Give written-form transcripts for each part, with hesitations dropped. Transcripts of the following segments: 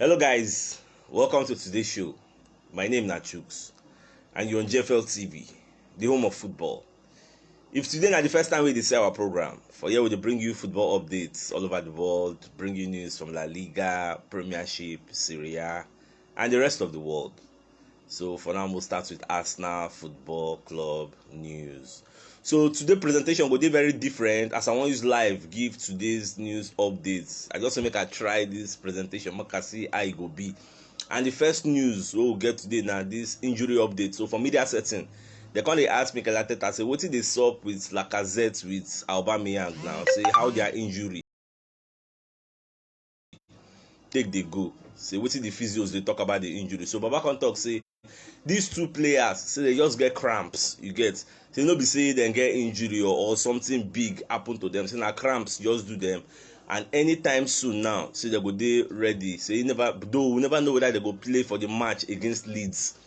Hello guys, welcome to today's show. My name is Nachooks and you're on JFL TV, the home of football. If today is the first time we see our program, for here we bring you football updates all over the world, bring you news from La Liga, Premiership, Serie A, and the rest of the world. So for now, we'll start with Arsenal Football Club news. So today's presentation will be very different as I want use live give today's news updates. I just want to make I try this presentation, make I see how it go be. And the first news we'll get today now this injury update. So for media setting, they come dey ask Mikel Arteta say wetin dey sup with Lacazette with Aubameyang now, say how their injury take dey go, say wetin the physios dey talk about the injury. So Baba come talk say these two players say they just get cramps, you get, say no be say dem get injury or something big happen to them, say na cramps just do them, and anytime soon now say they go dey ready. Say we never know whether they go play for the match against Leeds.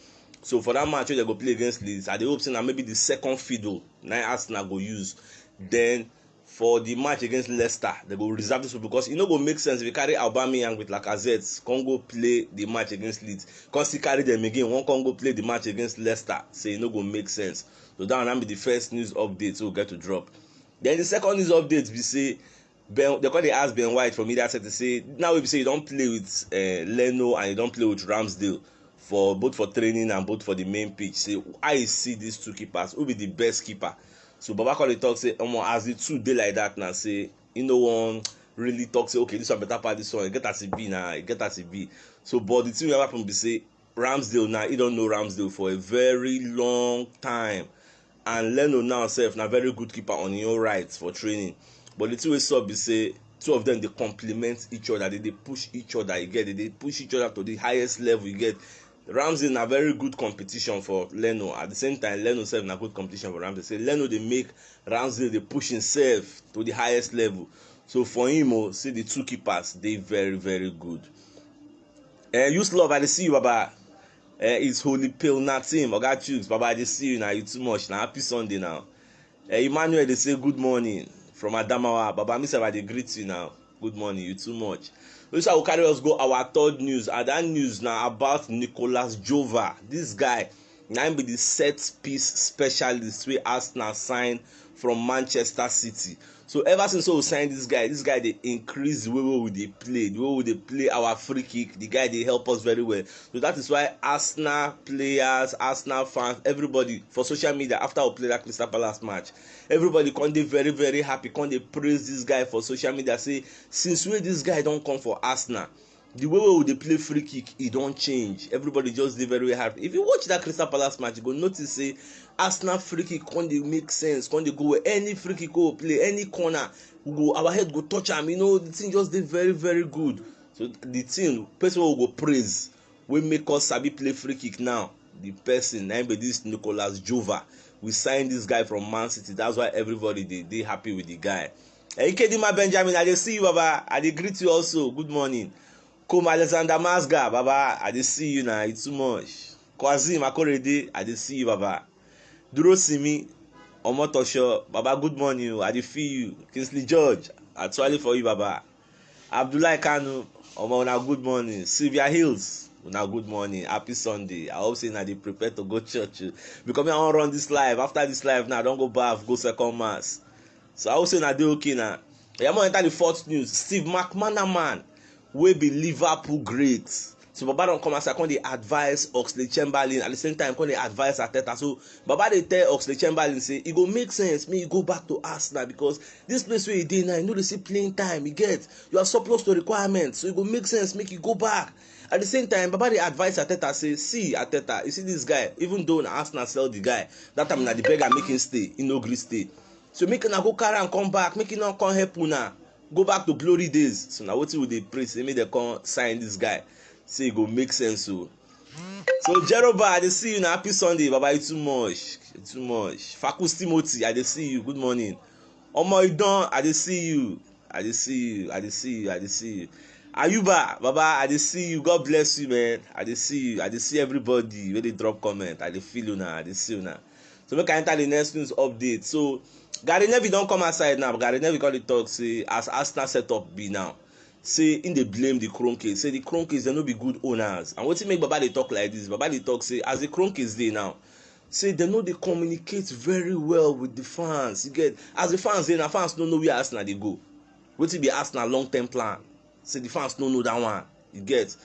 So for that match wey they go play against Leeds, I dey hope say na maybe the second fiddle na Arsenal go use. Then for the match against Leicester, they go reserve this one because e no go make sense if you carry Aubameyang with Lacazette come go play the match against Leeds, come still carry them again one come go play the match against Leicester. Say e no go make sense. So that one be the first news update we we'll get to drop. Then the second news update be say they come dey ask Ben White from media set to say now we be say you don play with Leno and you don play with Ramsdale for both for training and both for the main pitch. Say how you see these two keepers, who be the best keeper? So Baba come dey talk say as the two dey like that now, say no one really talk say okay this one better pass this one, get as e be now, get as e be. So but the thing wey happen be say Ramsdale now he don know Ramsdale for a very long time, and Leno now sef na very good keeper on him own right for training. But the thing wey sup be say two of them dey complement each other, they dey push each other, you get, they dey push each other to the highest level, you get. Ramsey na very good competition for Leno. At the same time, Leno sef na good competition for Ramsey. Say Leno dey make Ramsey dey push himself to the highest level. So for him, say the two keepers dey very very good. Use love, I dey see you, Baba. It's Holy Pale na team. Oga Chooks, Baba, I dey see you now. You too much. Na happy Sunday now. Emmanuel dey say good morning from Adamawa. Baba, me sef I dey greet you now. Good morning. You too much. So I will carry us go our third news, and that news now about Nicolas Jova. This guy now be the set piece specialist wey Arsenal sign from Manchester City. So ever since we sign this guy dey increase the way we dey play, the way we dey play our free kick. The guy dey help us very well. So that is why Arsenal players, Arsenal fans, everybody for social media after we play that Crystal Palace match, everybody come dey very very happy, come dey praise this guy for social media. Say since wey this guy don come for Arsenal, the way we dey play free kick e don change. Everybody just dey very very happy. If you watch that Crystal Palace match, you go notice say Arsenal free kick come dey make sense, come dey go where any free kick we play, any corner our head go touch am. The thing just dey very very good. So the thing person wey we go praise wey make us sabi play free kick now, the person na be this Nicolas Jova. We signed this guy from Man City. That's why everybody dey happy with the guy. Ikedima Benjamin, I dey see you, Baba. I dey greet you also. Good morning. Come Alexander Masga, Baba, I dey see you now. It's too much. Kwazim Akorede, I dey see you, Baba. Duro Simi Omotosho, Baba, good morning. I dey feel you. Kingsley George, actually for you, Baba. Abdullah Kanu, una good morning. Sylvia Hills, una good morning. Happy Sunday. I hope say na dey prepare to go church because me I wan run this live. After this live now, I don go bath, go second mass. So I hope say na dey okay now. I wan enter the fourth news. Steve McManaman wey be Liverpool great. So Baba don come outside, come dey advise Oxlade-Chamberlain, at the same time come dey advise Arteta. So Baba dey tell Oxlade-Chamberlain say e go make sense make you go back to Arsenal because this place where you dey now, you no dey see playing time, you get, you are surplus to requirements, so e go make sense make you go back. At the same time, Baba dey advise Arteta say, see Arteta, you see this guy, even though na Arsenal sell the guy, that time na the beggar make him stay, he no gree stay. So make una go carry am come back, make him no come help una go back to glory days. So now wetin we dey pray say make dem come sign this guy, say e go make sense. So Jeroba, I dey see you na. Happy Sunday, Baba. You too much, too much. Fakus Timothy, I dey see you. Good morning. Omo Idon, I dey see you. I dey see you. I dey see you. I dey see you. Ayuba, Baba, I dey see you. God bless you, man. I dey see you. I dey see everybody wey dey drop comment. I dey feel you now. I dey see you now. So make I enter the next news update. So Gary Neville don come outside now. Gary Neville come dey talk say as Arsenal set up be now, say in dey blame the Kroenkes, say the Kroenkes dem no be good owners. And wetin make Baba dey talk like this? Baba dey talk say as the Kroenkes dey now, say dem no dey communicate very well with the fans. You get, as the fans dey, na fans no know where Arsenal dey go. Wetin be Arsenal long term plan? Say the fans no know that one. You get.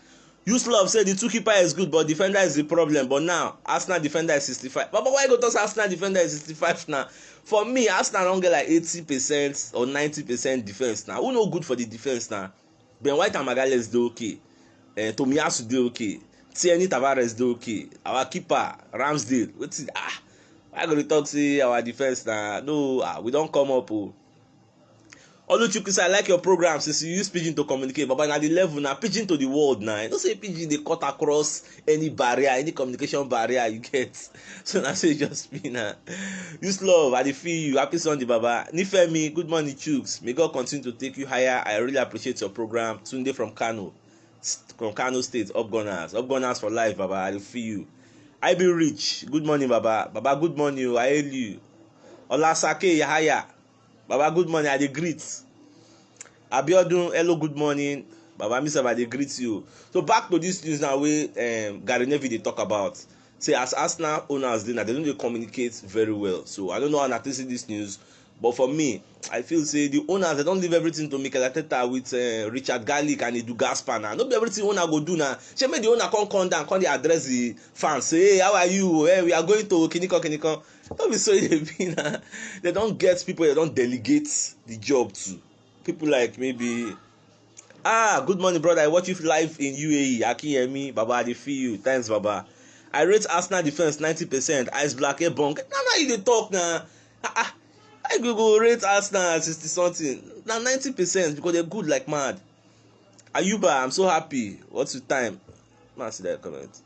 Use love say the two keeper is good, but defender is the problem. But now Arsenal defender is 65. Baba, why you go talk Arsenal defender is 65 now? For me, Arsenal don get like 80% or 90% defense now. Who no good for the defense now? Ben White and Magalhaes dey okay. Tomiyasu dey okay. Tierney Tavares dey okay. Our keeper Ramsdale. Wetin why go dey talk say our defense na? No, we don come up o. Oluchukwu say I like your program since you use Pidgin to communicate. Baba, na the level na Pidgin to the world now. You know say Pidgin dey cut across any barrier, any communication barrier you get. So na so e just be na. Use love, I dey feel you. Happy Sunday, Baba. Nifemi, good morning, Chooks. May God continue to take you higher. I really appreciate your program. Tunde from Kano State. Up Gunners for life, Baba. I dey feel you. I be rich. Good morning, Baba. Baba, good morning. I hail you. Olasake Yahaya. Baba, good morning. I dey greet. Abiodun, hello, good morning. Baba, myself, I dey greet you. So back to this news now wey Gary Neville dey talk about. Say as Arsenal owners dey now, they don't dey communicate very well. So I don't know how I see this news, but for me, I feel say the owners they don't leave everything to Mikel Arteta with Richard Garlick and Edu Gaspar now. No be everything owner go do now. She make the owner come down, come dey address the fans. Say, hey, how are you? Hey, we are going to Kinikon. Don't be so they be now. They don't get people. They don't delegate the job to people like maybe. Good morning, brother. I watch you live in UAE. Akiyemi, Baba, I dey feel you. Thanks, Baba. I rate Arsenal defense 90%. Ice Black Ebonk. Now you dey talk now. I go rate Arsenal 60 something. Now 90% because they're good like mad. Ayuba, I'm so happy. What's your time? Man, see that comment.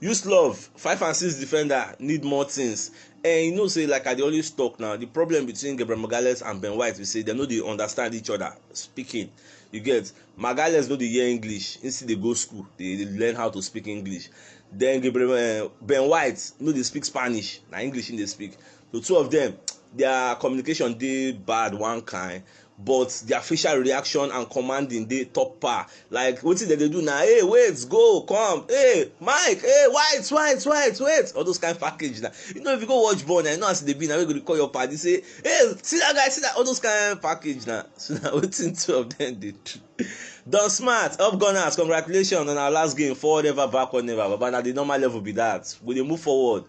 Use love. 5 and 6 defender need more things. And you know, say like I dey always talk now. The problem between Gabriel Magalhaes and Ben White, we say they know they understand each other speaking. You get Magalhaes know they hear English. Instead they go school, they learn how to speak English. Then Ben White know they speak Spanish. Now English in they speak. The two of them, their communication dey bad one kind, but their facial reaction and commanding dey top par. Like wetin dem dey do now? Hey, wait, go, come. Hey, Mike. Hey, wait. All those kind of package now. You know if you go watch ball now, you know as they be now. We go call your party say, hey, see that guy, see that. All those kind of package now. So now wetin two of them dey do? Don Smart, up Gunners, congratulations on our last game. Forward ever, backward never. But na the normal level be that. We dey move forward.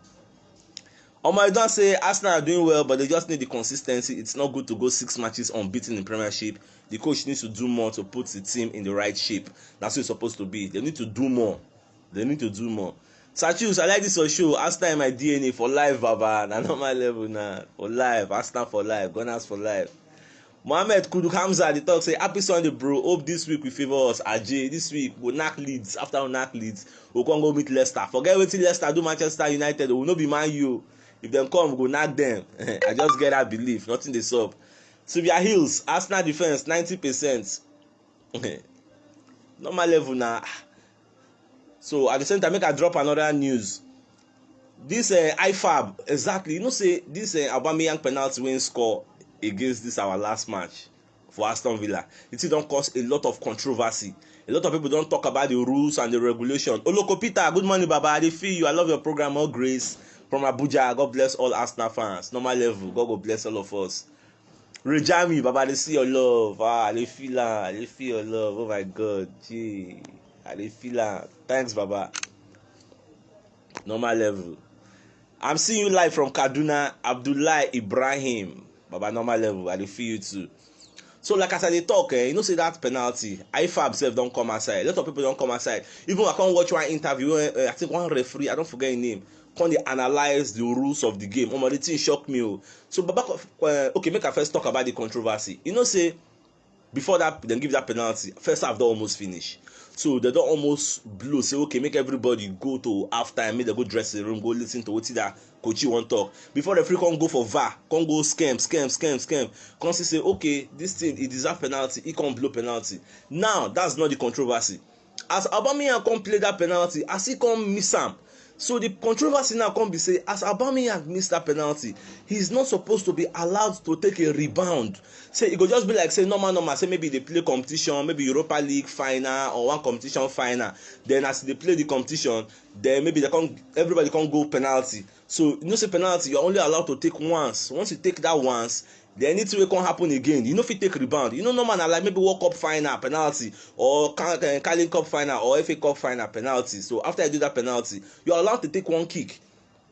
I don't say Arsenal are doing well, but they just need the consistency. It's not good to go 6 matches unbeaten in Premiership. The coach needs to do more to put the team in the right shape. That's what it's supposed to be. They need to do more. Sachus, I like this on show. Arsenal in my DNA for life, Baba. Na normal level now. For life. Arsenal for life. Gunners for life. Mohammed Kuduk Hamza, the talk say, happy Sunday, bro. Hope this week we favor us. Ajay, this week we'll knock Leeds. After we knock Leeds, we'll come go meet Leicester. Forget what Leicester do Manchester United. We'll not be Man U. If them come, go knock them. I just get that belief. Nothing they sub. Sylvia Hills, Arsenal defense 90%. Normal level now. So at the same time, make I drop another news. This IFAB, exactly. You know, say this Aubameyang penalty win score against this our last match for Aston Villa. It don't cause a lot of controversy. A lot of people don't talk about the rules and the regulation. Oloko Peter, good morning, Baba. I dey feel you. I love your program. All grace from Abuja. God bless all Arsenal fans. Normal level. God will bless all of us. Rejami, Baba, they see your love. I dey feel your love. Oh my God. Gee. I dey feel. Thanks, Baba. Normal level. I'm seeing you live from Kaduna. Abdullah Ibrahim. Baba, normal level. I dey feel you too. So like as I dey talk, you know say that penalty, IFAB sef don come outside. A lot of people don come outside. Even I come watch one interview, I think one referee, I don't forget his name, come dey analyze the rules of the game. The thing shock me. So Baba, okay, make I first talk about the controversy. You know say before that dem give that penalty, first half don almost finish. So they don almost blow, say okay, make everybody go to half time, make them go dressing room, go listen to wetin that coach wan talk. Before the free come go for VAR, come go scam. Come say okay, this thing e deserve penalty, e come blow penalty. Now that's not the controversy. As Aubameyang come play that penalty, as he come miss am, So the controversy now come be say as Aubameyang missed that penalty, he's not supposed to be allowed to take a rebound. Say e go just be like say normal say maybe they play competition, maybe Europa League final or one competition final, then as they play the competition, then maybe everybody can go penalty. So you know say penalty you're only allowed to take once. Once you take that once, then anything wey come happen again, you no fit take rebound. You know normal na like maybe World Cup final penalty or Carling Cup final or FA Cup final penalty. So after you do that penalty, you are allowed to take one kick.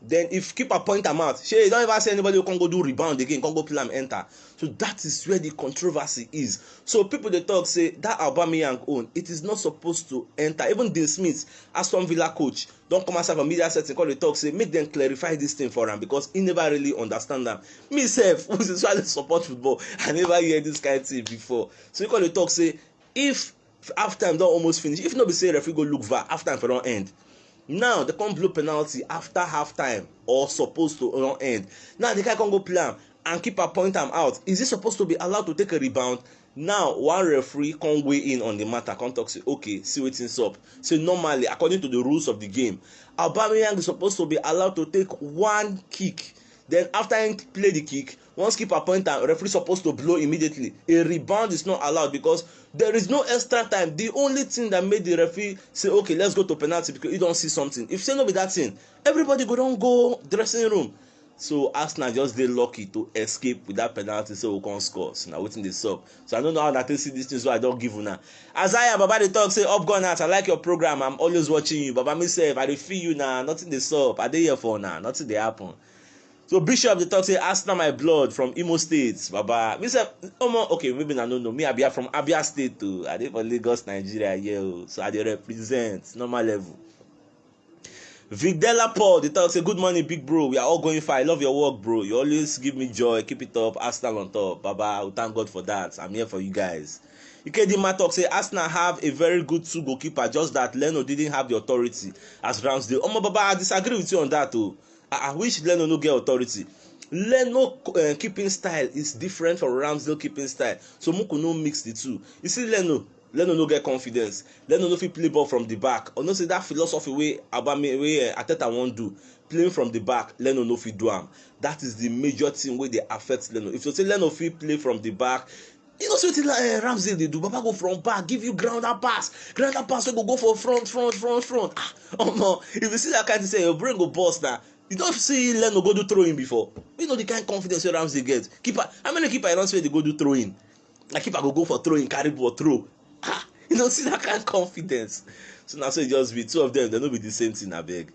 Then if keeper point am out, shey you don't ever see anybody who can go do rebound again, can go play am enter. So that is where the controversy is. So people dey talk say that Aubameyang own, it is not supposed to enter. Even Dean Smith, Aston Villa coach, don come outside for media setting come dey talk say make dem clarify this thing for am because he never really understand am. Me sef, who is usually support football, I never hear this kind of thing before. So he come dey talk say if half time don almost finish, if no be say referee go look VAR, half time for don end. Now they come blow penalty after half time or supposed to not end. Now the guy can go play am and keeper point am out. Is he supposed to be allowed to take a rebound? Now one referee can weigh in on the matter, can talk say okay, see wetin up. So normally according to the rules of the game, Aubameyang is supposed to be allowed to take one kick. Then after he play the kick, once keeper point am, referee supposed to blow immediately. A rebound is not allowed because there is no extra time. The only thing that made the referee say okay, let's go to penalty because he don't see something. If say no be that thing, everybody go don go dressing room. So Arsenal just dey lucky to escape with that penalty, so we can score. So now wetin dey sup. So I don't know how that see this thing, so I don't give una. Isaiah Baba dey talk say up gunners, I like your program, I'm always watching you. Baba me sef, I dey feel you now, nothing dey sup. I dey here for now, nothing dey happen. So Bishop dey talk say Arsenal my blood from Imo State, Baba. Me say okay, maybe I don't know. Me I be from Abia State too. I dey for Lagos, Nigeria here. So I dey represent normal level. Vigdela Paul dey talk say good morning big bro. We are all going fine. I love your work, bro. You always give me joy. Keep it up. Arsenal on top, Baba. We thank God for that. I'm here for you guys. Ikedima talk say Arsenal have a very good two goalkeeper, just that Leno didn't have the authority as Ramsdale. Baba, I disagree with you on that too. I wish Leno no get authority. Leno keeping style is different from Ramsdale keeping style, so Muku no mix the two. You see Leno no get confidence. Leno no fit play ball from the back. Or no say that philosophy wey Arteta wan do, playing from the back, Leno no fit do am. That is the major thing wey dey affect Leno. If you say Leno fit play from the back, you know wetin Ramsdale dey do? Baba go from back, give you grounder pass wey go for front. If you see that kind of thing, your brain go burst now. You don't see Leno go do throwing before. You know the kind of confidence wey Ramsdale get. Keeper, how many keeper I don't say they go do throwing? Like keeper go for throwing, carry ball, throw. You don't see that kind of confidence. So now so it just be two of them, they no be the same thing, I beg.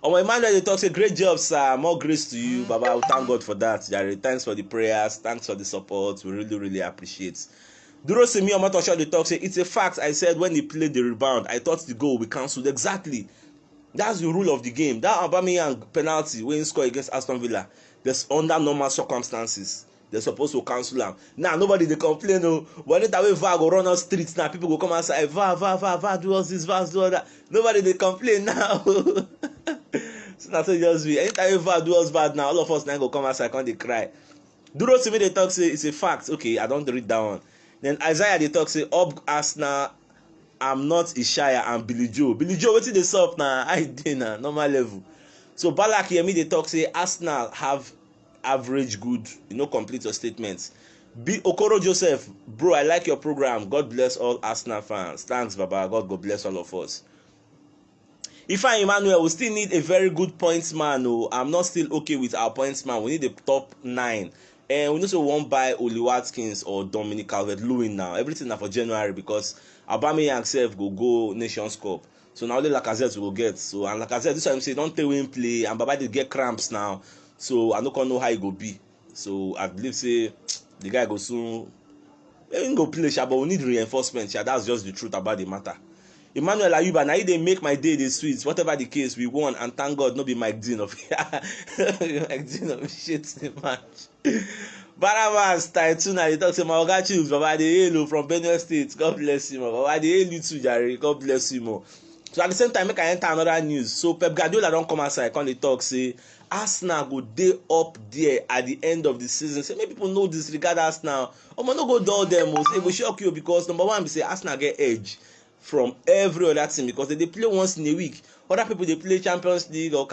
Emmanuel they talk say great job, sir. More grace to you, Baba. Thank God for that. Jare. Thanks for the prayers, thanks for the support. We really appreciate. Duro Semi Omotosho they talk say it's a fact. I said when he played the rebound, I thought the goal will be cancelled. Exactly. That's the rule of the game. That Aubameyang penalty when he scored against Aston Villa, that's under normal circumstances. They're supposed to cancel them. Now nobody they complain. No, when it away VAR go run on streets now, people go come outside. VAR do us this, VAR do that. Nobody they complain now. So that's what just be. Anytime VAR do us bad now, all of us now go come outside, can't they cry? Duro to me they talk say it's a fact. Okay, I don't read that one. Then Isaiah they talk say up Arsenal. I'm not Ishaya and Billy Joe. Billy Joe, what's the soft now? I did na normal level. So Balak here me they talk say Arsenal have average good, complete your statements. Okoro Joseph, bro, I like your program. God bless all Arsenal fans. Thanks, Baba. God bless all of us. Ifeanyi Emmanuel, we still need a very good points man. No, I'm not still okay with our points man. We need the top 9. And we also won't buy Oli Watkins or Dominic Calvert-Lewin now. Everything now for January because Aubameyang self go Nations Cup. So now only Lacazette will get. So and Lacazette, this time say don't tell him play and Baba they get cramps now. So I don't know how he go be. So I believe say the guy go soon. He go play, but we need reinforcement. That's just the truth about the matter. Emmanuel Ayuba, now they make my day the sweet. Whatever the case, we won, and thank God, no be Mike Dean of Mike Dean of shit the match. Barabas, Taituna, they talk to my Oga Chiefs, Baba de Elo from Benue State. God bless him, Baba de Elo too, Jare. God bless him. So at the same time, make I enter another news. So Pep Guardiola don't come outside, come they talk, say Arsenal go day up there at the end of the season. Say many people know this regard Arsenal. No go dull them. Say it will shock you because number one, we say Arsenal get edge from every other team because they play once in a week. Other people they play Champions League or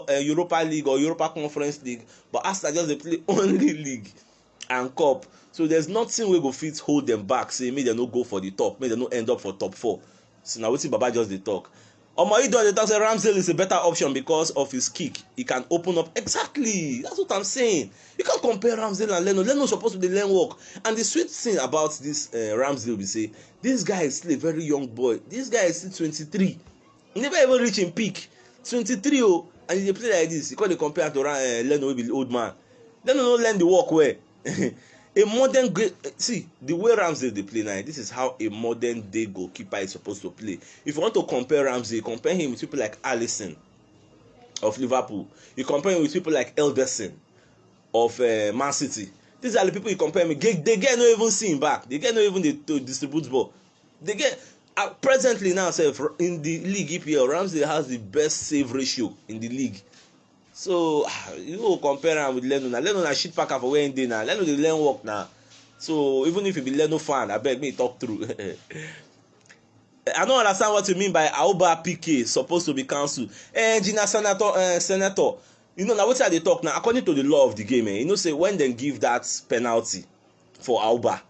Europa League or Europa Conference League, but Arsenal just they play only league and cup. So there's nothing wey go fit hold them back say make dem no go for the top, make dem no end up for top 4. So na wetin Baba just dey talk. Omo don dey talk say Ramsdale is a better option because of his kick. He can open up exactly. That's what I'm saying. You can't compare Ramsdale and Leno. Leno supposed to dey learn work. And the sweet thing about this Ramsdale be say this guy is still a very young boy. This guy is still 23. He never even reach him peak. 23 oh, and he dey play like this. You can't dey compare to Leno wey be the old man. Leno no learn the work well. A modern great see the way Ramsdale dey play now, this is how a modern day goalkeeper is supposed to play. If you want to compare Ramsdale, compare him with people like Alisson of Liverpool. You compare him with people like Elderson of Man City. These are the people you compare me. They get no even see him back. They get no even to distribute ball. They get presently now sef in the league EPL, Ramsdale has the best save ratio in the league. So you go compare am with Leno na. Leno na shit packer for where him dey now. Leno dey learn work now. So even if you be Leno fan, abeg make you talk through. I don't understand what you mean by Auba PK supposed to be cancelled. Engineer Senator, you know na wetin I dey talk now. According to the law of the game, you know say when dem give that penalty for Auba,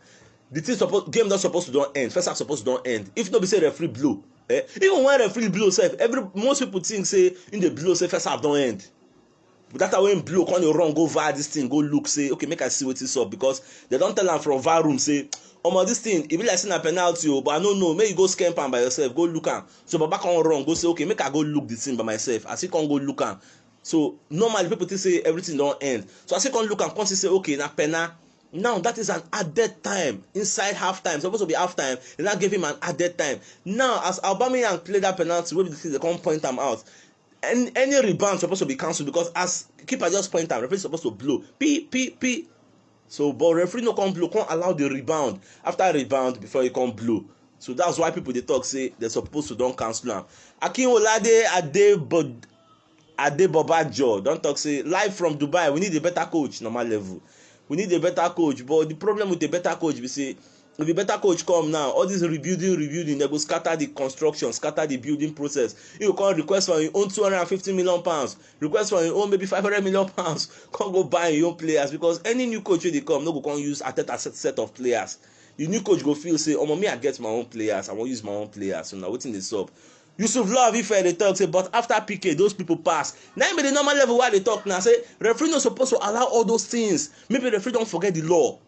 the thing game don supposed to don end. First half supposed to don end. If no be say referee blow, even when referee blow sef, most people think say in the blow say first half don end. But that time when blow come dey run go VAR this thing, go look say okay make I see wetin sup, because they don tell am from VAR room say omo this thing e be like say na penalty o, but I no know, make you go scamp am by yourself, go look am. So Baba come run go say okay make I go look the thing by myself. As he come go look am, so normally people think say everything don end. So as he come look am, come see say okay na penna. Now that is an added time inside half time. Supposed to be half time, they now give him an added time. Now as Aubameyang play that penalty, wey be the thing they come point am out, and any rebound supposed to be cancelled because as keeper just point am, referee supposed to blow p. So but referee no come blow, come allow the rebound. After rebound before he come blow. So that's why people dey talk say they supposed to don cancel am. Akinwolade Adebobajo don talk say live from Dubai, we need a better coach normal level. We need a better coach, but the problem with a better coach be say if the better coach come now, all this rebuilding, they go scatter the construction, scatter the building process. You come request for your own 250 million pounds, request for your own maybe 500 million pounds, come go buy your own players, because any new coach wey dey come no go come use a set of players. The new coach go feel say omo me I get my own players, I wan use my own players. So na wetin dey sup. Yusuf Love Ife dey talk say but after PK those people pass. Na im be the normal level wey dey talk now, say referee no suppose to allow all those things. Maybe referee don forget the law.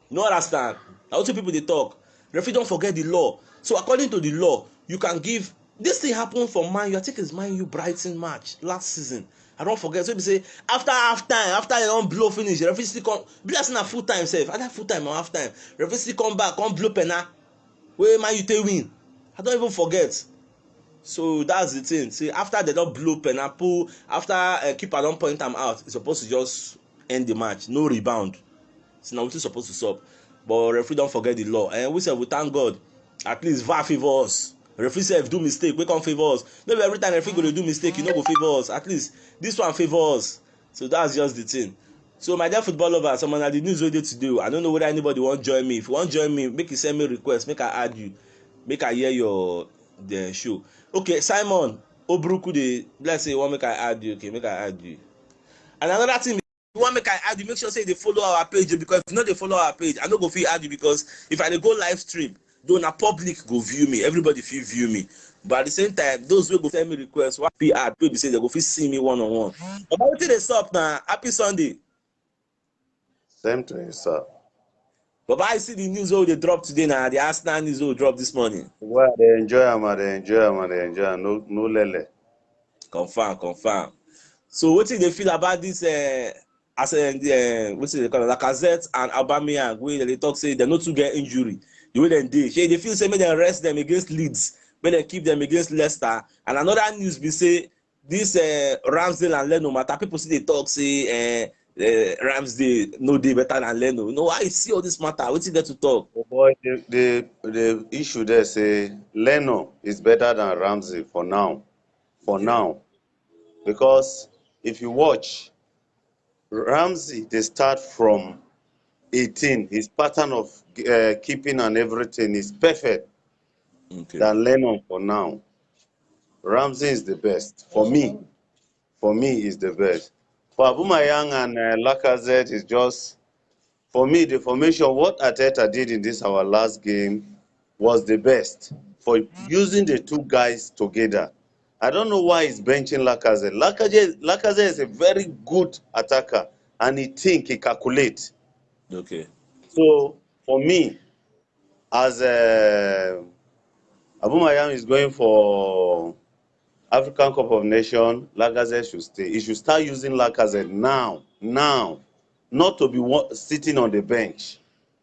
No understand. Na wetin people dey talk. Referee don forget the law. So according to the law, you can give this thing happen for Man U. I think it's Man U Brighton match last season. I don't forget. So be say after half time, after they don blow finish, the referee still come. Be like say na full time sef. Either full time or half time. Referee still come back, come blow penna. Wey Man U take win. I don't even forget. So that's the thing. See, after they don blow penna, after keeper don point am out, it's supposed to just end the match. No rebound. So now wetin supposed to stop, but referee don forget the law. And we say we thank God, at least VAR favour us. Referee sef do mistake, wey come favour us. No be every time referee go dey do mistake, e no go favour us. At least this one favour us. So that's just the thing. So my dear football lovers, some na the news wey dey today. I don't know whether anybody wan join me. If you wan join me, make you send me request, make I add you, make I hear your the show. Okay, Simon Obruku dey let's say you wan make I add you. Okay, make I add you. And another thing, if you wan make I add you, make sure say they follow our page, because if you no dey follow our page, I no go fit add you, because if I dey go live stream, though na public go view me, everybody fit view me, but at the same time those wey go send me request wan fit add, wey be say they go fit see me one on one. But wetin dey sup na? Happy Sunday. Same to you, sir. But I see the news wey dey drop today na, the Arsenal news wey drop this morning. Well, they enjoy am. No lele. Confirm. So wetin you dey feel about this as wetin they call it, Lacazette and Aubameyang, wey dem dey talk say dem no too get injury the way dem dey. Shey dey feel say make dem rest dem against Leeds, make dem keep dem against Leicester. And another news be say this Ramsdale and Leno matter, people still dey talk say Ramsdale no dey better than Leno. You know why you see all this matter? Wetin get to talk? Oh boy, the issue there say Leno is better than Ramsey for now. Because if you watch, Ramsey, they start from 18. His pattern of keeping and everything is perfect. Okay. than Lennon for now. Ramsey is the best. For me, is the best. For Abumayang and Lacazette is just, for me, the formation, what Ateta did in this our last game was the best for using the two guys together. I don't know why he's benching Lacazette. Lacazette is a very good attacker and he calculates. Okay. So for me, as Abumayang is going for African Cup of Nations, Lacazette should stay. He should start using Lacazette now, not to be sitting on the bench.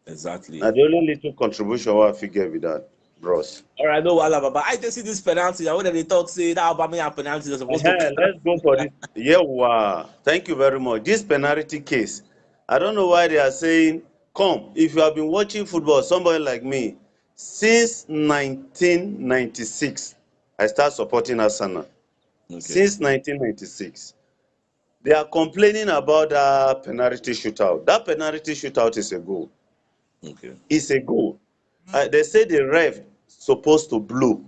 Exactly. Na the only little contribution wey I fit get with that, bros. All right, no wahala, Baba. I just see this penalty. I when they talk say that Aubameyang penalty is supposed to count. Let's go for this. Yeah, wow. Thank you very much. This penalty case, I don't know why they are saying, come, if you have been watching football, somebody like me, since 1996, I start supporting Arsenal. Okay. Since 1996. They are complaining about that penalty shootout. That penalty shootout is a goal. Okay. It's a goal. They say the ref supposed to blow.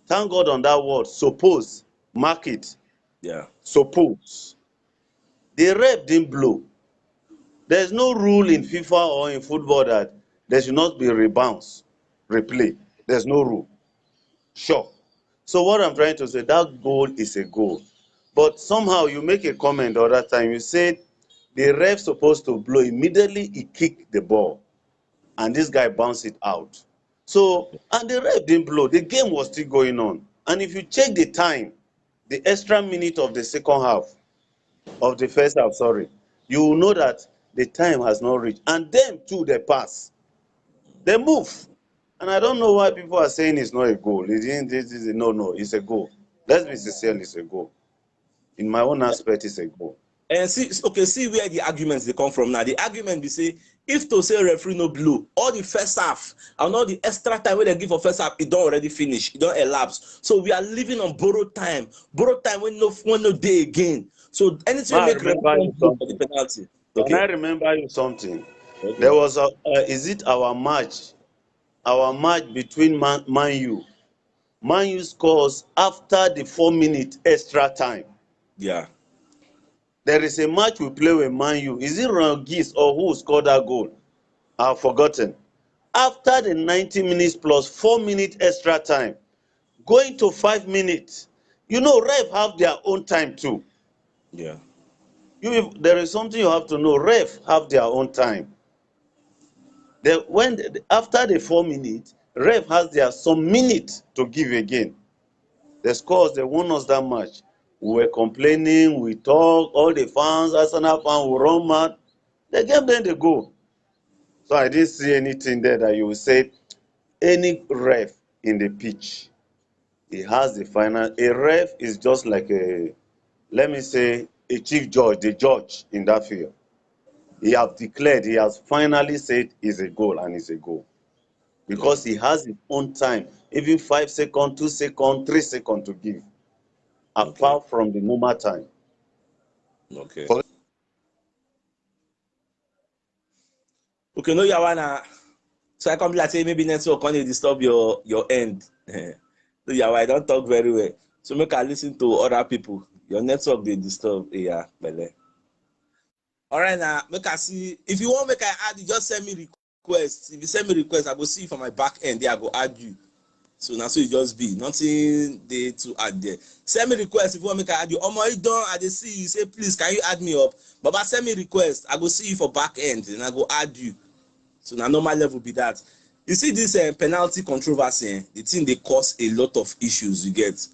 Thank God on that word, suppose. Mark it. Yeah. Suppose. The ref didn't blow. There's no rule in FIFA or in football that there should not be rebounds, replay. There's no rule. Sure. So what I'm trying to say, that goal is a goal. But somehow you make a comment the other time. You said the ref supposed to blow immediately. He kicked the ball, and this guy bounced it out. So and the ref didn't blow. The game was still going on. And if you check the time, the extra minute of the second half of the first half, sorry, you will know that the time has not reached. And them too, they pass, they move. And I don't know why people are saying it's not a goal. It didn't, no, it's a goal. Let's be sincere, it's a goal. In my own aspect, it's a goal. And see, okay, see where the arguments they come from now. The argument be say if to say referee no blow, all the first half and all the extra time wey they give for first half, it don't already finish, it don't elapse. So we are living on borrowed time when no day again. So anything May wey I make referee remember you come blow for the something? penalty. Can I Okay. remember you something? There Okay. was is it our match between Man U. Man U scores after the 4 minute extra time. Yeah. There is a match we play with Man U. Is it Rangis or who scored that goal? I've forgotten. After the 90 minutes plus 4 minute extra time, going to 5 minutes, ref have their own time too. Yeah. There is something you have to know. Ref have their own time. After the 4 minutes, ref has their some minutes to give again. The scores, they won us that match. We were complaining, we talk, all the fans, Arsenal fans will run mad. They gave them the goal. So I didn't see anything there that you will say any ref in the pitch, he has the final. A ref is just like let me say, a chief judge, the judge in that field. He has finally said it's a goal and it's a goal. Yeah. Because he has his own time, even 5 seconds, 2 seconds, 3 seconds to give, Okay. apart from the normal time. Okay. For Okay, no yawa. So I come be like say maybe network can dey disturb your end. So yawa, I don't talk very well. So make I listen to other people. Your network dey disturb. Yeah, belle. Alright now, make I see. If you want make I add you, just send me request. If you send me request, I go see for my back end there, I go add you. So now so it just be. Nothing dey to add there. Send me request if you want make I add you. Omo, you don I dey see you say please can you add me up? Baba send me request. I go see you for back end and I go add you. So na normal level be that. You see this penalty controversy, the thing dey cause a lot of issues, you get.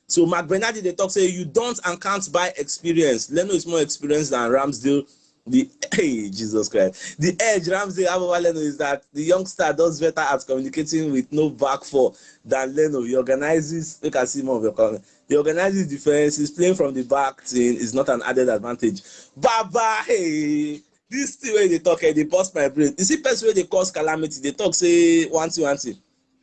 So Mark Bernardi dey talk say you don't and can't buy experience. Leno is more experienced than Ramsdale. The hey Jesus Christ. The edge Ramsdale have over Leno is that the youngster does better at communicating with no back four than Leno. He organizes, you can see more of your comment. He organizes defense, he's playing from the back thing is not an added advantage. Baba, hey, this thing wey dey talk, dey burst my brain. You see person wey dey cause calamity, dey talk say one thing. You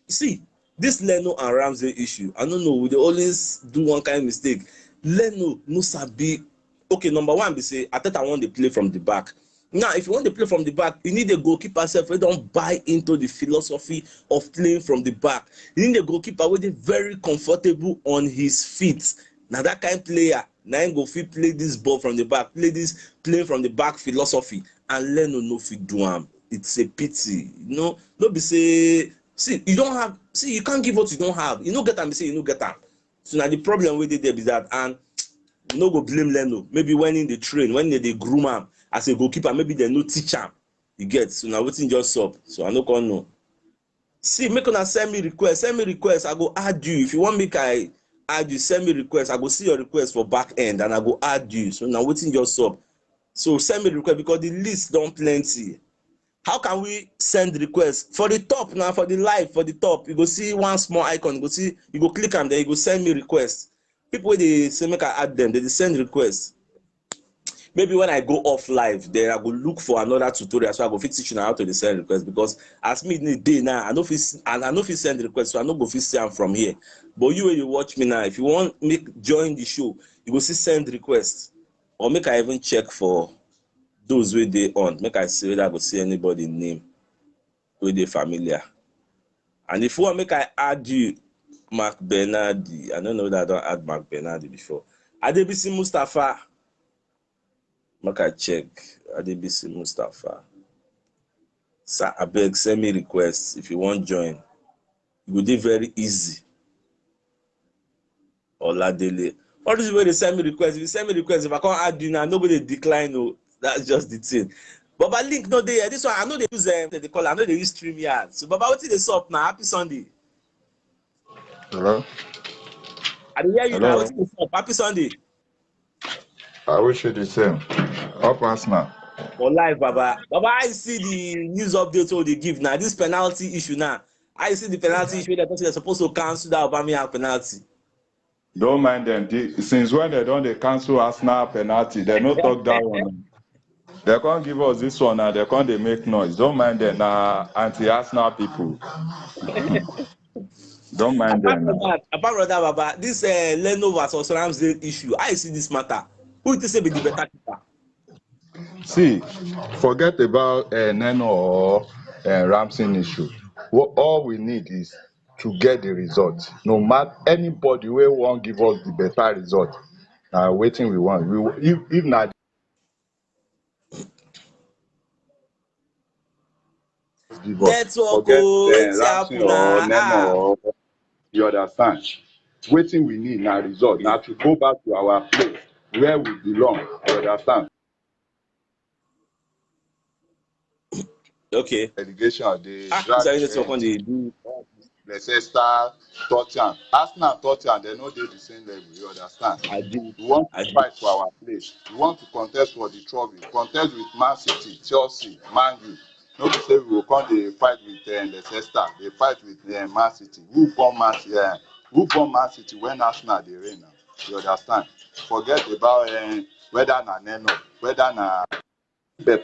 see, this Leno and Ramsey issue, I don't know, we dey always do one kind of mistake. Leno no sabi. Okay, number one be say Ateta wan dey play from the back. Now, if you want to play from the back, you need a goalkeeper sef wey don buy into the philosophy of playing from the back. You need a goalkeeper wey dey very comfortable on his feet. Na that kind player na im go fit play this ball from the back, play from the back philosophy, and Leno no fit do am. It's a pity. No be say see you don have see you can't give what you don have. You no get am, be say you no get am. So na the problem wey dey there be that, and you no go blame Leno. Maybe when im dey train, when dem dey groom am as a goalkeeper, maybe dem no teach am. You get? So na wetin just sup. So I no come know. See, make una send me request. I go add you. If you want make I add you, send me request. I go see your request for back end and I go add you. So na wetin just sup. So send me request because the list don plenty. How can we send request? For the top now, for the live, for the top, you go see one small icon. You go click am, then you go send me request. People wey dey say make I add them, they dey send request. Maybe when I go off live, then I go look for another tutorial so I go fit teach you how to dey send request, because as me dey now, I no fit send request, so I no go fit see am from here. But you wey dey watch me now, if you want make join the show, you go see send request, or make I even check for those wey dey on, make I see whether I go see anybody name wey dey familiar. And if you want make I add you Mark Bernardi, I don't know that I don add Mark Bernardi before. Adebisi Mustapha, make I check. Adebisi Mustapha. Sir, abeg send me request if you wan join. E go dey very easy. Oladele. All these wey dey send me request, if you send me request, if I can't add you now, no go dey decline. No, that's just the thing. Baba link no dey here. This one I know they use they call it, I know they use StreamYard. So Baba, wetin dey sup now? Happy Sunday. Hello? I dey hear you now. Hello? Wetin dey sup? Happy Sunday. I wish you the same. Up Arsenal. For live, Baba. Baba, I see the news updates wey they give now. This penalty issue now. I see the penalty issue. They're supposed to cancel that Aubameyang penalty. Don't mind them. Since when they don't they cancel Arsenal penalty, they no talk that one. They can't give us this one now. They can't they make noise. Don't mind them. Anti-Arsenal people. Don't mind them now. Apart from that, Baba, this Leno versus Ramsdale issue, I see this matter. Who you think say be the better keeper? See, forget about Neno or Ramsey issue. All we need is to get the result. No matter anybody who won't give us the better result. Waiting we want. If not give us, Network, forget wetin Ramsey happen or na? Nemo or you understand. Waiting we need now result. Now to go back to our place where we belong. You understand. Okay. Relegation they This drag is network on team. the do. Leicester, Tottenham. Arsenal and Tottenham, they know they the same level, you understand? I do. We want I to do. fight for our place. We want to contest for the trophy. Contest with Man City, Chelsea, Man U. No be say we will come dey fight with Leicester, dey fight with Man City. Who born Man City when Arsenal dey reign now? You understand? Forget about whether na Neno, whether na better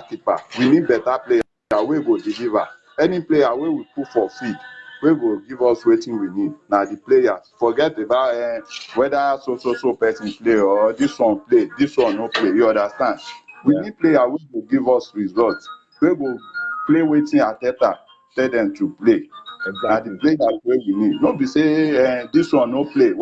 keeper. We need better player wey go deliver. Any player wey we put for field wey go give us wetin we need na the players. Forget about whether so person play or this one play, this one no play. You understand? We need player wey go give us results, wey go play wetin Arteta tell them to play. Na the Exactly. players wey we need. No be say this one no play.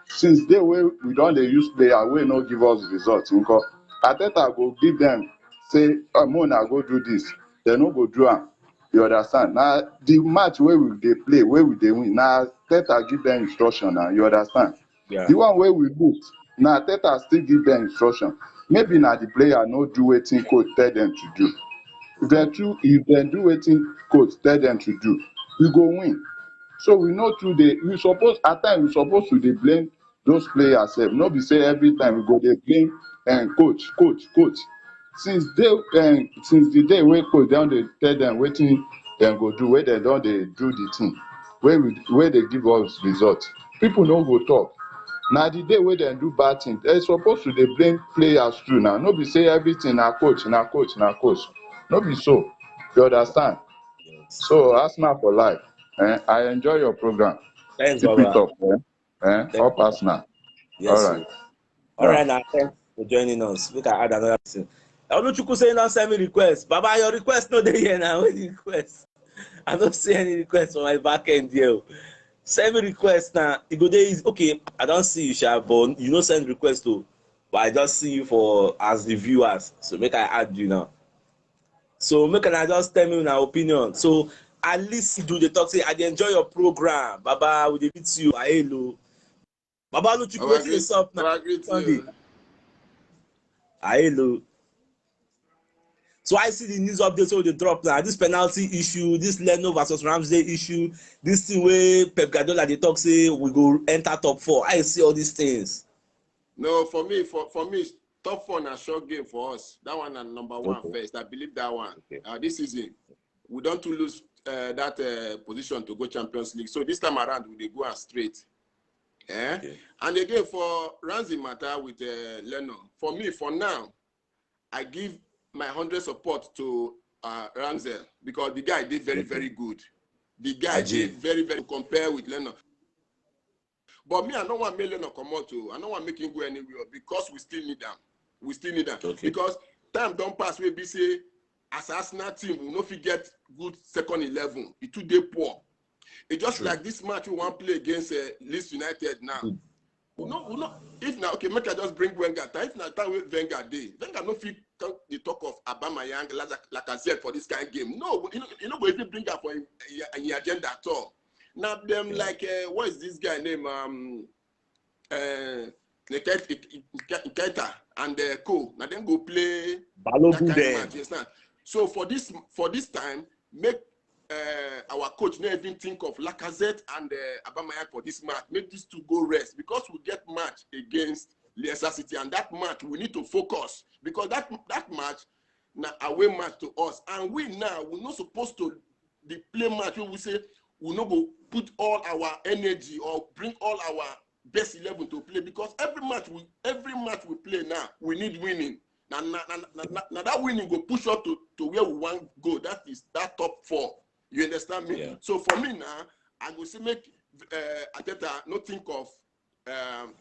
Since day wey we don dey use player wey no give us results nko, Arteta go give them say make una go do this, dem no go do am. You understand? Na the match wey we dey play, wey we dey win, na Arteta give them instruction na. You understand? Yeah. The one wey we lose, na Arteta still give them instruction. Maybe na the player no do wetin coach tell them to do. If dem do wetin coach tell them to do, we go win. So we no too dey, at times we suppose to dey blame those players sef. No be say every time we go dey blame coach. Since the day wey coach don dey tell dem wetin dem go do, wey dem don dey do the thing, wey dey give us result, people no go talk. Na the day wey dem do bad thing, dem suppose to dey blame players too now. No be say everything na coach. No be so. You understand? Yes. So Arsenal for life. I enjoy your program. Thanks, Keep it Baba. up. Thanks, Up Baba. Arsenal. All Yes, right. so. All Yeah. right, now thanks for joining us. We can add another thing. Oluchukwu say now send me request. Baba, your request no dey here now. Where the request? I don't see any request on my back end here. Send me request now. E go dey easy. Okay, I don't see you, sha, but you no send request o. But I just see you for as the viewers. So make I add you now. So make una just tell me una opinion. So at least do the talk say I dey enjoy your program. Baba, we dey meet you. Hello. Baba Oluchukwu, wetin dey sup now? I agree to Sunday. you. Hello. So I see the news updates wey dey drop now. This penalty issue, this Leno versus Ramsey issue, this thing wey Pep Guardiola dey talk say we go enter top 4. I see all these things. No, for me, top 4 na short game for us. That one na number 1 Okay. first. I believe that one. Okay. This season, we don't to lose that position to go Champions League. So this time around, we dey go and straight. Okay. And again, for Ramsey matter with Leno, for me, for now, I give my 100 support to Ramsey because the guy did very, very good. The guy did very, very compare with Leno. But me, I don't want Leno come out too. I don't want make him go anywhere because we still need them. We still need them. Okay. Because time don't pass, we be say, as Arsenal team, we no fit get good second 11. It too dey poor. It's just like this match we want to play against Leeds United now. We no. If now, okay, make I just bring Wenger. If now time with Wenger day, Wenger no fit the talk of Aubameyang, Lacazette for this kind of game. No, you know, if you bring that for any agenda at all. Now them like what is this guy name? Nketa and Co. Now them go play that kind of match. Yes, now. So for this time, make our coach not even think of Lacazette and Aubameyang for this match. Make these two go rest because we get match against Leicester City, and that match we need to focus because that match na away match to us, and we now we're not supposed to the play match where we say we no go put all our energy or bring all our best 11 to play because every match we play now we need winning. Now that winning go push up to where we want to go. That is that top 4. You understand me? Yeah. So for me now, I go say make Ateta not think of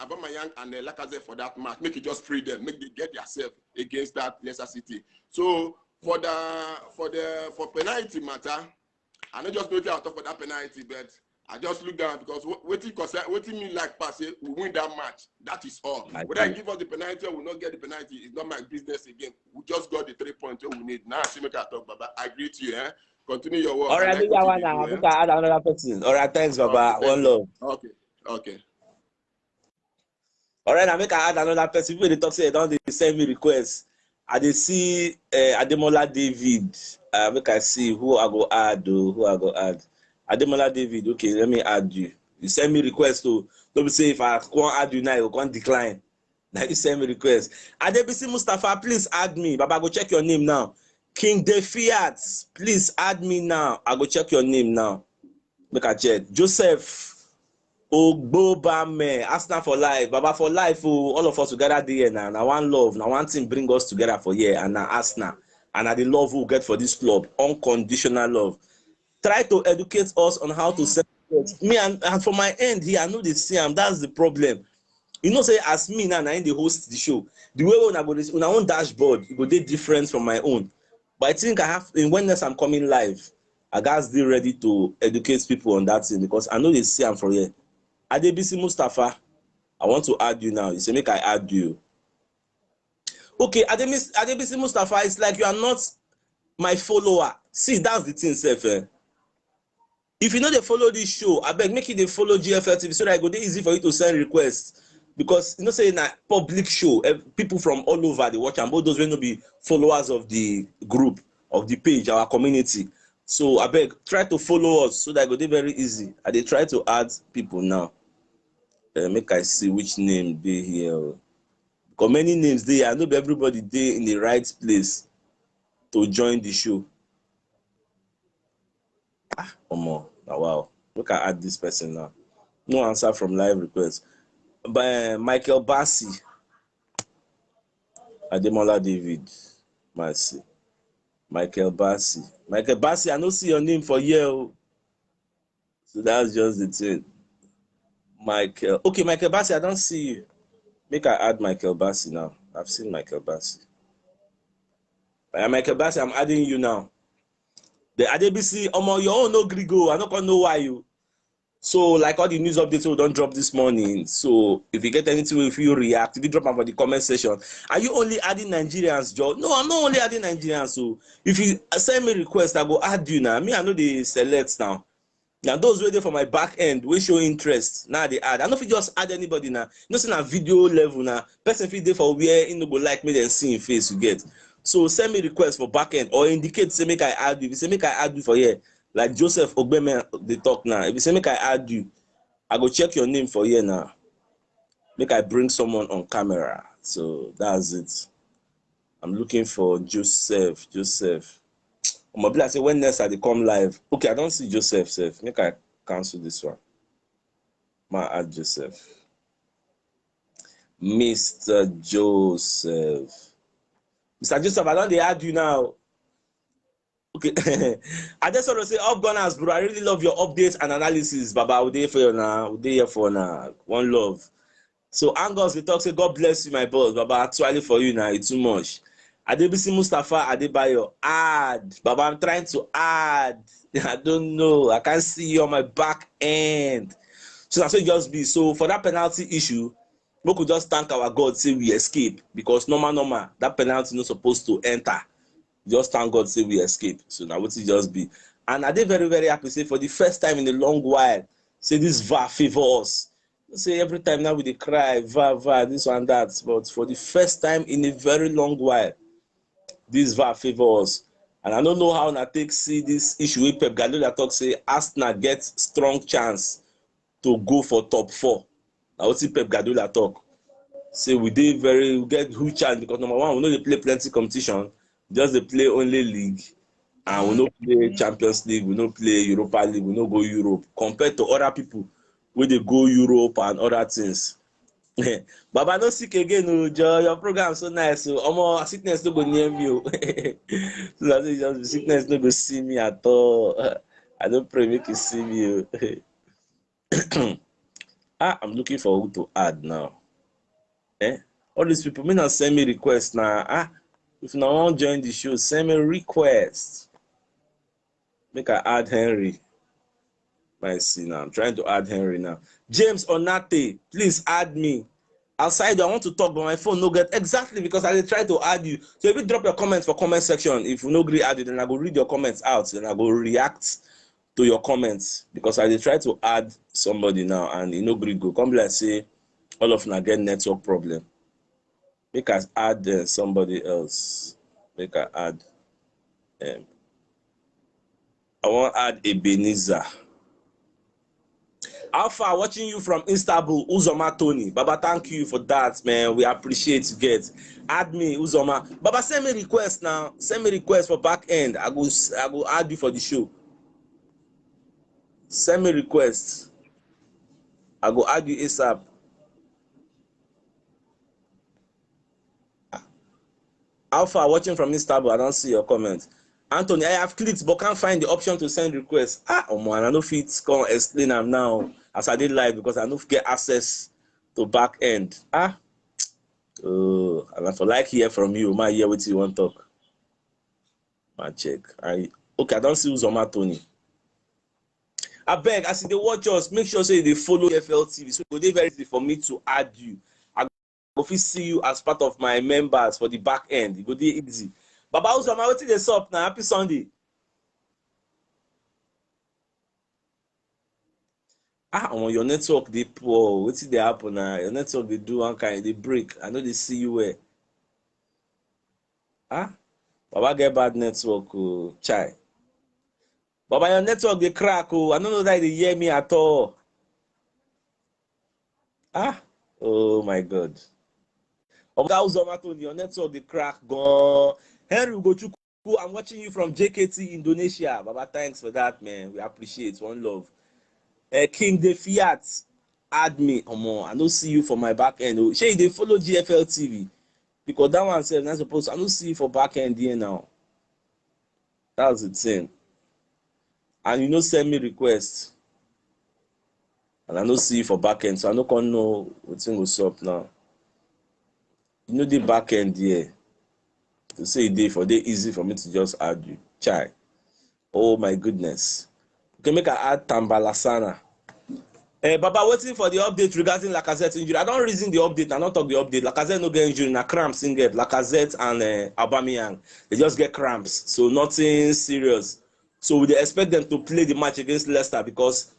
Aubameyang and Lacazette for that match. Make it just free them. Make they get themselves against that Leicester City. So for penalty matter, I not just know that I talk for that penalty, but I just look down because what me like pass it, we win that match. That is all. Whether I give us the penalty or we not get the penalty, it's not my business again. We just got the 3 points we need. Now I see make I talk, Baba. I agree to you, Continue your work. All right, maybe I want to add another person. All right, thanks, Baba. Okay, One love. Okay. All right, I make I add another person. People they talk say they don't send me requests. I dey see Ademola David. Make I see who I go add. Ademola David. Okay, let me add you. You send me request to. Don't be say if I can't add you now, you can't decline. Now you send me request. Adebisi Mustafa, please add me. Baba, go check your name now. King Defiat, please add me now. I go check your name now. Make I check. Joseph Ogbobame, Arsenal for life. Baba for life. Oh, all of us together there now. Now one love. Now one thing bring us together for here. And now Arsenal. And now the love we get for this club. Unconditional love. Try to educate us on how to set me and for my end here, I know they see him. That's the problem. You know, say as me now, I the host the show. The way when I go on our own dashboard, it go dey different from my own. But I think I have when next I'm coming live, I guys be ready to educate people on that thing because I know they see I'm from here. Adebisi Mustafa, I want to add you now. You say make I add you. Okay, Adebisi Mustafa, it's like you are not my follower. See, that's the thing, sef. If you know they follow this show, I beg make it they follow GFL TV so that it go dey easy for you to send requests. Because you know say na public show, people from all over they watch and both those will not be followers of the group, of the page, our community. So I beg try to follow us so that it go dey very easy. I dey try to add people now. Make I see which name they here. Because many names there, I know everybody dey in the right place to join the show. Omo, now wow. Look at add this person now. No answer from live request. But Michael Bassi, Ademola David, Mercy. Michael Bassi, I don't see your name for here. So that's just the thing. Michael, okay, Michael Bassi, I don't see you. Make I add Michael Bassi now. I've seen Michael Bassi. Michael Bassi, I'm adding you now. The ADBC, your own no grigo. I don't know why you. So, like all the news updates we don't drop this morning. So, if you get anything, if you react, if you drop them for the comment section, are you only adding Nigerians, Joe? No, I'm not only adding Nigerians. So, if you send me request, I go add you now. Me, I know they select now. Now, those waiting for my back end, we show interest. Now they add. I don't know if you just add anybody now. You know, see na video level now. Person fit dey for where in no go like me then see in face you get. So send me request for back end or indicate say make I add you. If you say make I add you for here, like Joseph Ogbeme they talk now. If you say make I add you, I go check your name for here now. Make I bring someone on camera. So that's it. I'm looking for Joseph. Be like say when next I dey come live. Okay, I don't see Joseph sef. Make I cancel this one. My add Joseph. Mr. Joseph. Mr. Joseph, I don't dey add you now. Okay. I just want to say, up gunners, bro. I really love your updates and analysis. Baba, we dey for you now. We dey here for now. One love. So Angus, we talk say God bless you, my boss. Baba, actually for you now, it's too much. Adebisi Mustafa Adebayo, add. Baba, I'm trying to add. I don't know. I can't see you on my back end. So that's what it just be. So for that penalty issue, we could just thank our God, say we escape. Because normal, that penalty not supposed to enter. Just thank God, say we escape. So now what it just be. And I did very, very happy, say for the first time in a long while, say this VAR favor us. Say every time now we dey cry, VAR, this one, that. But for the first time in a very long while, this VAR favor us. And I don't know how I take see this issue with Pep Guardiola talk say Arsenal get strong chance to go for top 4. Now what Pep Guardiola talk? Say we get huge chance because number one, we know they play plenty competition, just they play only league, and we no play Champions League, we no play Europa League, we no go Europe compared to other people where they go Europe and other things. Baba no sick again, oh, Joe. Your program so nice. So sickness no go near me. So that just sickness no go see me at all. I don't pray make you see me. I'm looking for who to add now. All these people may not send me requests now. If no one join the show, send me request. Make I add Henry. I see now. I'm trying to add Henry now. James Onate, please add me. Outside, I want to talk, but my phone no get exactly because I try to add you. So if you drop your comments for comment section, if you no agree add it, then I go read your comments out, then I go react to your comments because I try to add somebody now and you no agree go. Come like say all of them get network problem. Make us add somebody else. Make I add. I want to add Ebenezer. Alpha, watching you from Istanbul, Uzoma Tony. Baba, thank you for that, man. We appreciate you get. Add me, Uzoma. Baba, send me request now. Send me request for back end. I go add you for the show. Send me request. I go add you ASAP. Alpha, watching from Istanbul. I don't see your comment. Anthony, I have clicked but can't find the option to send request. Oh man, I know if it's gonna explain them now as I did live because I know if get access to back end. And I for like hear from you, my hear what you want to talk. My check. Okay, I don't see who's on my Tony. I beg, as they watch us, make sure say they follow FLTV. So it will be very easy for me to add you. I go see you as part of my members for the back end. It will be easy. Baba Uzoma, what is up now? Happy Sunday. Your network they poor. What did they happen now? Your network they do one kind, they break. I know they see you where. Baba get bad network, chai. Baba, your network they crack, I don't know that they hear me at all. Oh my God. Your network they crack, gone. Henry Gochuku, I'm watching you from JKT Indonesia. Baba, thanks for that, man. We appreciate one love. King the Fiat, add me. I don't see you for my back end. Shay, they follow GFL TV because that one said not supposed to. I don't see you for back end here now. That's the thing. And you know, send me requests. And I don't see you for back end, so I don't know what's up now. You know the back end here. To say day for day easy for me to just add you. Chai. Oh my goodness. Okay, make I add Tambalasana. Baba, waiting for the update regarding Lacazette injury. I don't reason the update. I don't talk the update. Lacazette no get injury. Na cramps in get. Lacazette and Aubameyang, they just get cramps. So nothing serious. So we dey expect them to play the match against Leicester because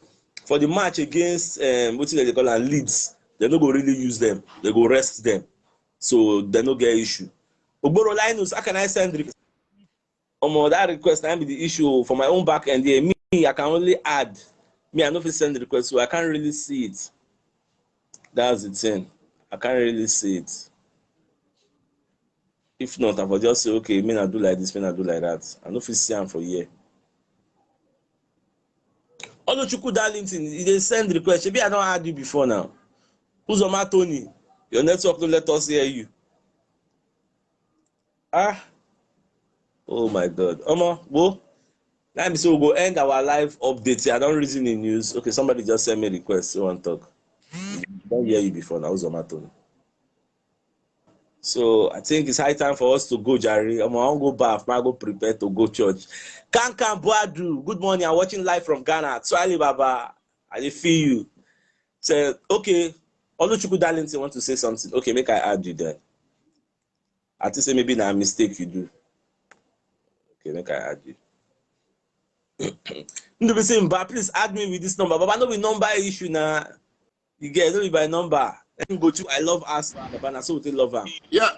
for the match against what they call am Leeds, they no go really use them. They go rest them. So they no get issue. Ogboro Linus, how can I send request? That request na be the issue for my own back end here. Me, I can only add. Me, I no fit send the request, so I can't really see it. That's the thing. I can't really see it. If not, I will just say, okay, me I do like this, me I do like that. I no fit see am for here. Oluchukwu Darlington, you dey send request. Shebi I don add you before now. Uzoma Tony, your network no let us hear you. Oh my God. Go. Let me say we go end our live update here. I don't reason the news. Okay, somebody just send me a request. You want to talk? I don't hear you before now. Uzoma Tony. So I think it's high time for us to go, Jerry. I want to go bath. I go prepare to go church. Kankan Boadu, good morning. I'm watching live from Ghana. Swali Baba, I dey feel you. Say, okay, Oluchukwu Darlington want to say something. Okay, make I add you there. I think say maybe na mistake you do. Okay, make I add you. No be saying, but please add me with this number. Baba, no be number issue now. You get no be by number. Let me go to I love us. Baba, na so we love am. Yeah.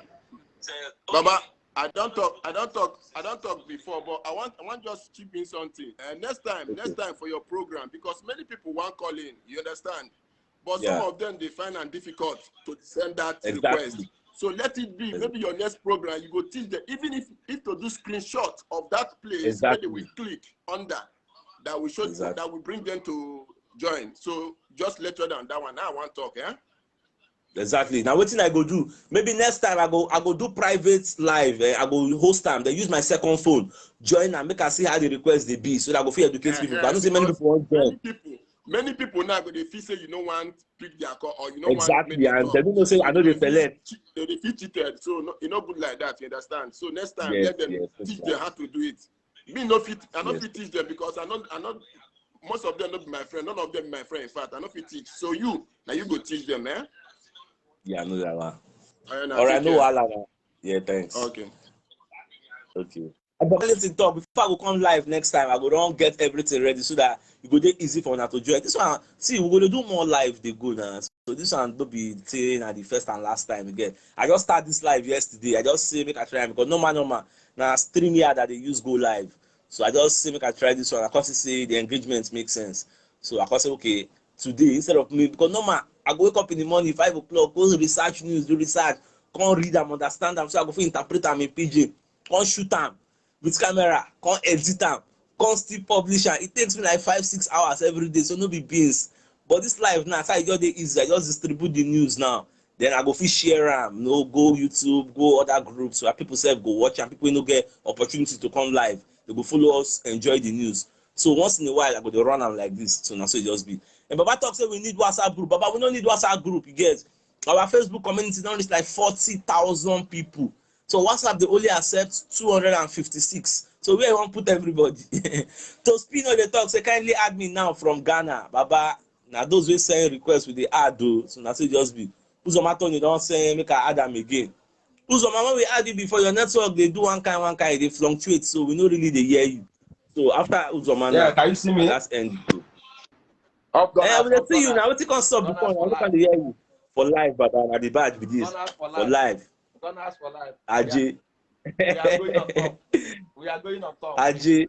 Baba, I don't talk before, but I want just chip in something. Next time for your program, because many people want call in, you understand? But some of them they find it difficult to send that request. So let it be. Maybe your next program you go teach them. Even if to do screenshot of that place where they will click under, that will show that will bring them to join. So just let you down that one. Now I want to talk, yeah. Exactly. Now wetin I go do? Maybe next time I go do private live. I go host time. They use my second phone. Join and make I see how the request they be, so that I go fit educate people. But I don't see many people want join. Many people now go they feel say you don't want pick their call or you don't want make them and they don't know say I know they select. They feel cheated, so no, it's not good like that. You understand? So next time let them teach them how to do it. Me no fit, I not fit teach them because I not most of them not be my friend. None of them be my friend. In fact, I not fit teach. So you go teach them, eh? Yeah, I know that one. All right, no wahala. Yeah, thanks. Okay. But let's talk before I go come live next time. I go don't get everything ready so that it go dey easy for una to join. This one, see, we're gonna do more live. They go now. So this one don't be saying at the first and last time again. I just start this live yesterday. I just say make I try because normal. Now stream here that they use go live. So I just say make I try this one. I can say the engagement makes sense. So I can say okay today instead of me because normal I go wake up in the morning 5 o'clock, go research news, do research, come read them, understand them. So I go fit interpret them in Pidgin, come shoot them with camera, come edit them, come still publish am. It takes me like 5-6 hours every day, so no be beans. But this live now, so I just dey easy. I just distribute the news now. Then I go fit share am, go YouTube, go other groups where people sef go watch am. People no get opportunity to come live. They go follow us, enjoy the news. So once in a while, I go dey run am like this. So na so it just be. And Baba talk say we need WhatsApp group. Baba, we no need WhatsApp group. You get our Facebook community don reach like 40,000 people. So WhatsApp they only accept 256. So where you want put everybody? To Spino they talk say kindly add me now from Ghana. Baba, now those wey send request with the add though. So na so just be. Uzoma Tony don say make I add am again. Uzoma, when we add you before your network they do one kind they fluctuate, so we no really they hear you. So after Uzoma now, can you see me? That's end. We dey see you now. Wetin come stop before now? Look at the hear you for live, Baba. Na the badge be this for live. Don't ask for live. Aje. We are going on top. Aje.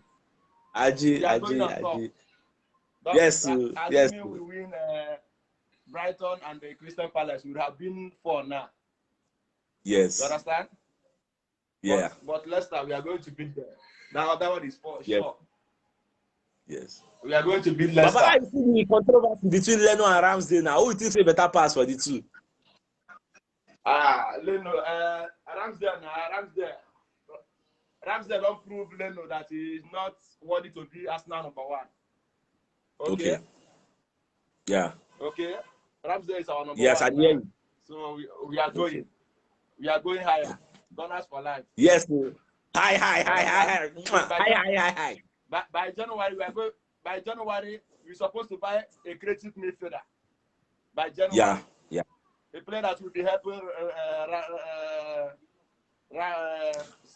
Yes, yes. We win Brighton and the Crystal Palace. We would have been 4 now. Yes. You understand? Yeah. But Leicester, we are going to beat them. Now that one is for sure. Yes. We are going to beat Leicester. Baba, you see the controversy between Leno and Ramsdale now. Who you think say better pass for the two? Leno, Ramsdale don't prove Leno that he is not worthy to be Arsenal number 1. Okay. Yeah. Okay. Ramsdale is our number 1. Yes, I hear you. So we are going. We are going higher. Gunners for life. Yes, sir. Hi. Hi. By January, by January, we're supposed to buy a creative midfielder. By January. Yeah. A player that will be helping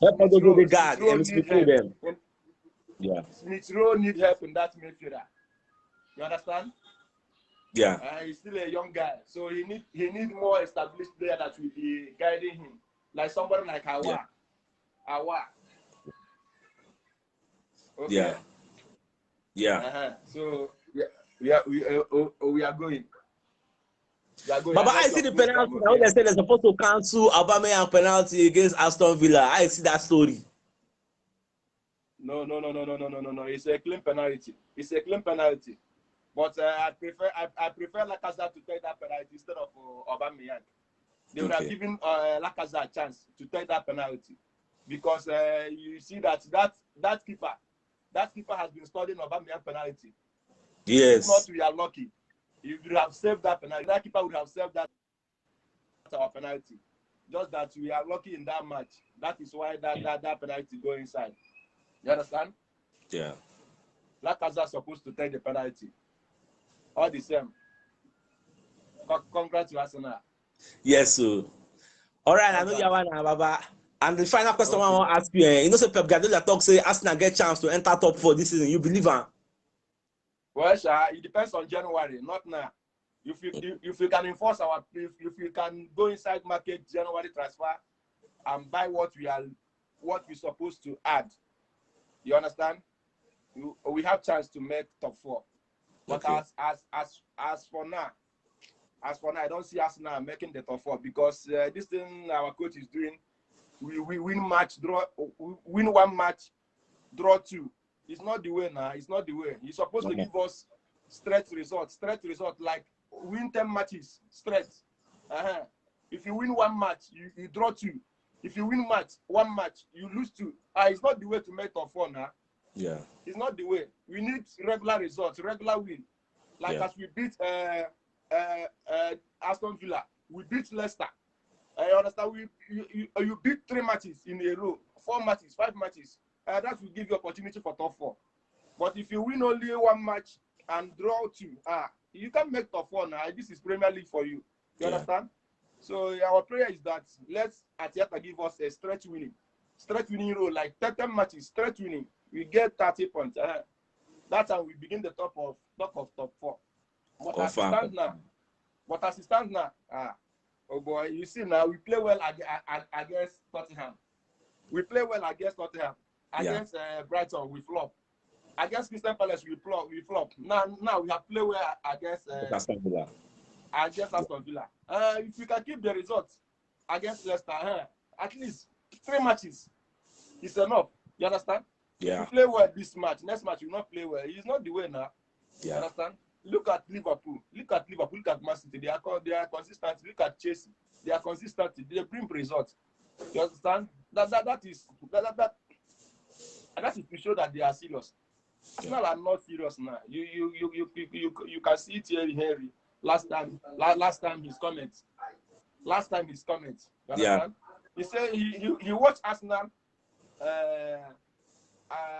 Help us do the guard Smith Rowe and need play help. them. Yeah. Smith Rowe need help in that midfielder. You understand? Yeah. He's still a young guy, so he need more established player that will be guiding him, like somebody like Awa. Yeah. Awa. Okay. Yeah. So we are going. But I see the penalty. Now they say they're supposed to cancel Aubameyang penalty against Aston Villa. I see that story. No. It's a clean penalty. But I prefer Lacazette to take that penalty instead of Aubameyang. They would have given Lacazette a chance to take that penalty, because you see that keeper has been studying Aubameyang penalty. Yes. If not, we are lucky. If you have saved that penalty, that keeper would have saved that our penalty. Just that we are lucky in that match. That is why that penalty go inside. You understand? Yeah. Lacazette supposed to take the penalty. All the same. Congrats to Arsenal. Yes, sir. All right, I know you are one, Baba. And the final question I want to ask you, you know, say Pep Guardiola talk say Arsenal get chance to enter top 4 this season. You believe her? Well, it depends on January, not now. If you can enforce if you can go inside market January transfer and buy what we're supposed to add, you understand? We have chance to make top 4. But as for now, I don't see us now making the top 4, because this thing our coach is doing, we win one match, draw 2. It's not the way now. It's not the way. He's supposed to give us straight results, like win 10 matches straight. If you win one match, you draw 2. If you win one match, you lose 2. It's not the way to make top 4 now. Yeah. It's not the way. We need regular results, regular win. Like as we beat Aston Villa, we beat Leicester. I understand. You beat 3 matches in a row, 4 matches, 5 matches. That will give you opportunity for top 4. But if you win only one match and draw 2, you can make top 4 now. This is Premier League for you. You understand? So our prayer is that let's Arteta give us a stretch winning role, like 30 matches, stretch winning. We get 30 points. That's how we begin the top of top 4. But as it stands now, oh boy, you see now we play well against Tottenham. Against Brighton, we flop. Against Crystal Palace, we flop. Now we have played well against Aston Villa. If we can keep the results against Leicester, at least 3 matches is enough. You understand? Yeah. If we play well this match, next match we will not play well. It's not the way now. Yeah. You understand? Look at Liverpool. Look at Man City. They are consistent. Look at Chelsea. They are consistent. They bring results. You understand? That is to show that they are serious. Arsenal are not serious now. You can see it here, Henry. Last time his comments. You understand? He said he watched Arsenal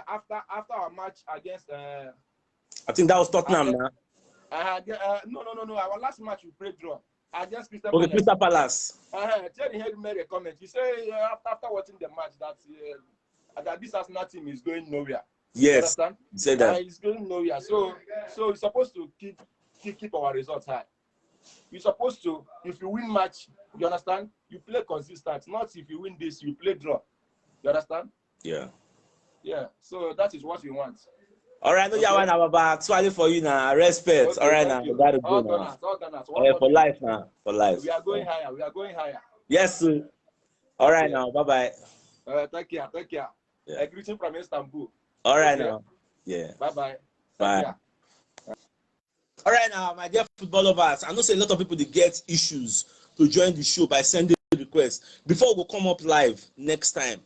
after our match against. I think that was Tottenham now. No. Our last match we played draw against Crystal Palace. Okay, Crystal Palace. Thierry Henry made a comment. He said after watching the match that this Arsenal team is going nowhere. Yes. He said that. It's going nowhere. So we're supposed to keep our results high. You're supposed to, if you win match, you understand? You play consistent. Not if you win this, you play draw. You understand? Yeah. Yeah. So that is what we want. All right, no, you want about actually for you now. Respect. Okay, all right, now. You gotta go now. For life now. For life. We are going higher. Yes, sir. All right, now. Bye. Take care. Yeah. A greeting from Istanbul. All right, now. Yeah. Bye. Bye. All right, now, my dear football lovers, I know say a lot of people they get issues to join the show by sending requests. Before we come up live next time,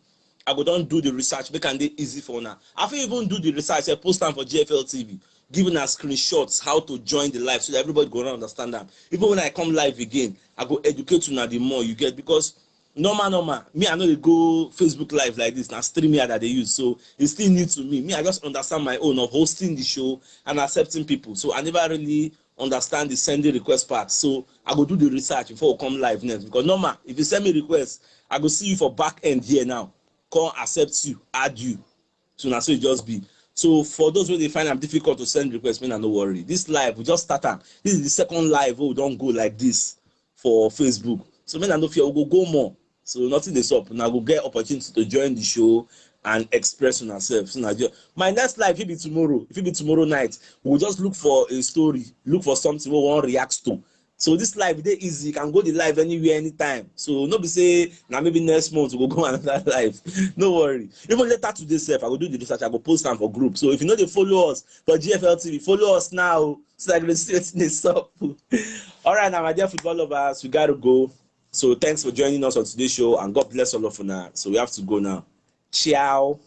I go don't do the research, make it easy for now. I feel even do the research, I post them for GFL TV, giving us screenshots how to join the live so that everybody gonna understand them. Even when I come live again, I go educate you now the more you get, because normal. Me, I know they go Facebook Live like this, now stream here that they use. So it's still new to me. Me, I just understand my own of hosting the show and accepting people. So I never really understand the sending request part. So I go do the research before we come live next. Because normal, if you send me request, I go see you for back end here now. Come accept you, add you. So now so it just be. So for those who they find them difficult to send requests, man, no worry. This live, we just start am. This is the second live we don't go like this for Facebook. So man, I know fear we go more. So nothing is up. Now go get opportunity to join the show and express on ourselves. So now my next live will be tomorrow. If it be tomorrow night, we'll just look for a story, look for something we want to react to. So this live dey easy, you can go the live anywhere anytime. So no be say now maybe next month we go another live. No worry. Even later today sef, I go do the research, I go post am for group. So if you know they follow us for GFL TV, follow us now so I can see wetin dey sup. All right, now my dear football lovers, we gotta go. So thanks for joining us on today's show and God bless all of you now. So we have to go now. Ciao.